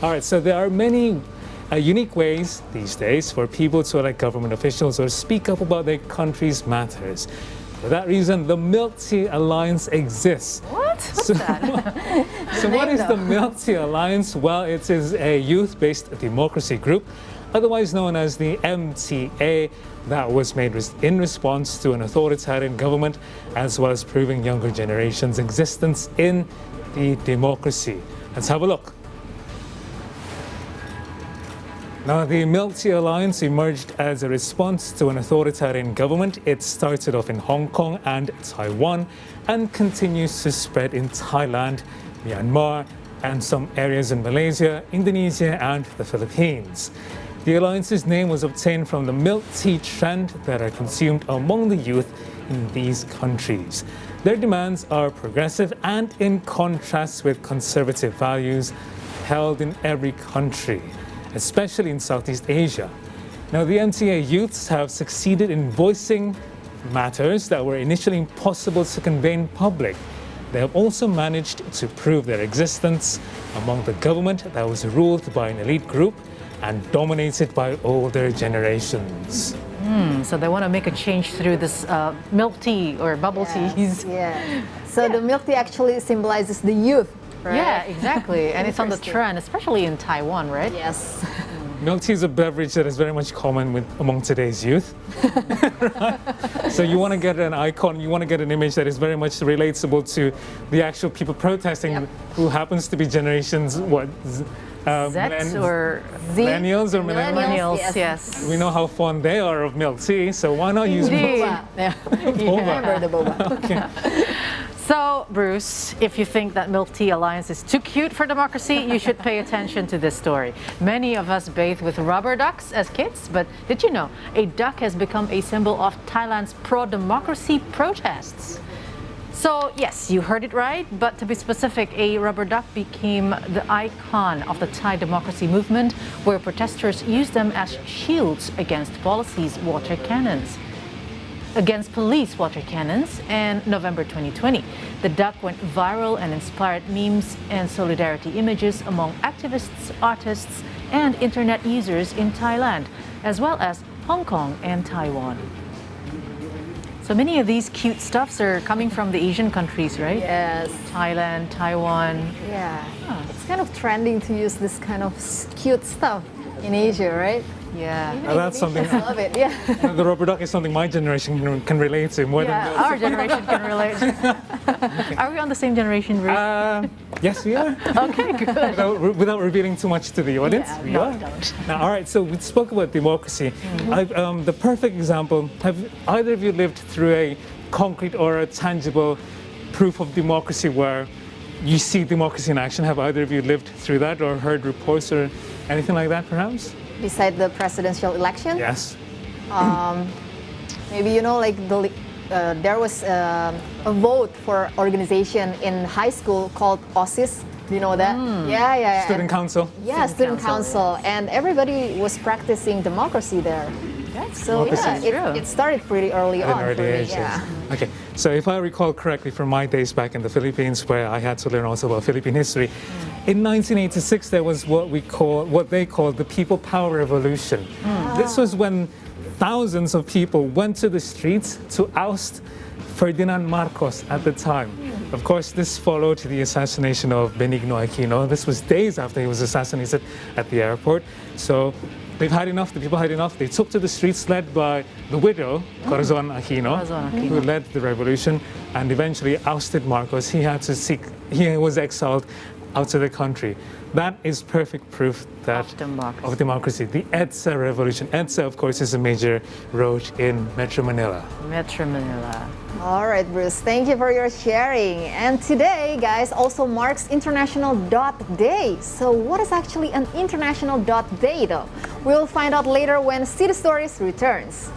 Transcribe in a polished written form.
All right, so there are many unique ways these days for people to elect government officials or speak up about their country's matters. For that reason, the Milk Tea Alliance exists. What? What's that? So what is the Milk Tea Alliance? Well, it is a youth-based democracy group, otherwise known as the MTA, that was made in response to an authoritarian government, as well as proving younger generations' existence in the democracy. Let's have a look. Now, the Milk Tea Alliance emerged as a response to an authoritarian government. It started off in Hong Kong and Taiwan and continues to spread in Thailand, Myanmar, and some areas in Malaysia, Indonesia, and the Philippines. The alliance's name was obtained from the milk tea trend that are consumed among the youth in these countries. Their demands are progressive and in contrast with conservative values held in every country, especially in Southeast Asia. Now, the MTA youths have succeeded in voicing matters that were initially impossible to convey in public. They have also managed to prove their existence among the government that was ruled by an elite group and dominated by older generations. So they want to make a change through this milk tea or bubble teas. Yeah. So the milk tea actually symbolizes the youth, right? Yeah, exactly. And it's on the trend, especially in Taiwan, right? Yes. Milk tea is a beverage that is very much common among today's youth. Right? So you want to get an icon, you want to get an image that is very much relatable to the actual people protesting, who happens to be generations, Zs or millennials or millennials? Millennials, yes. We know how fond they are of milk tea, so why not use milk tea? Boba. Yeah. Boba. The boba. Okay. So, Bruce, if you think that Milk Tea Alliance is too cute for democracy, you should pay attention to this story. Many of us bathed with rubber ducks as kids, but did you know a duck has become a symbol of Thailand's pro-democracy protests? So, yes, you heard it right, but to be specific, a rubber duck became the icon of the Thai democracy movement, where protesters used them as shields against police water cannons. And November 2020. The duck went viral and inspired memes and solidarity images among activists, artists, and internet users in Thailand, as well as Hong Kong and Taiwan. So many of these cute stuffs are coming from the Asian countries, right? Yes. Thailand, Taiwan. Yeah. It's kind of trending to use this kind of cute stuff in Asia, right? Yeah. Now that's something. I love it. Yeah. The rubber duck is something my generation can relate to more than Our generation can relate. Are we on the same generation, Bruce? Yes, we are. Okay, good. Without revealing too much to the audience, we no, are. don't. Now, all right, so we spoke about democracy. The perfect example, have either of you lived through a concrete or a tangible proof of democracy where you see democracy in action? Have either of you lived through that or heard reports or anything like that, perhaps? Beside the presidential election? Yes. Maybe, like there was a vote for organization in high school called OSIS. Do you know that? Yeah. Student council. Yeah, student council. And everybody was practicing democracy there. So it started pretty early on for me. Yeah. Okay, so if I recall correctly from my days back in the Philippines, where I had to learn also about Philippine history, in 1986 there was what they called the People Power Revolution. This was when thousands of people went to the streets to oust Ferdinand Marcos at the time. Of course, this followed the assassination of Benigno Aquino. This was days after he was assassinated at the airport. So they've had enough, the people had enough. They took to the streets led by the widow, Corazon Aquino, who led the revolution and eventually ousted Marcos. He was exiled out of the country. That is perfect proof of democracy. The EDSA revolution. EDSA, of course, is a major road in Metro Manila. All right, Bruce, thank you for your sharing. And today, guys, also marks International Dot Day. So what is actually an International Dot Day, though? We'll find out later when City Stories returns.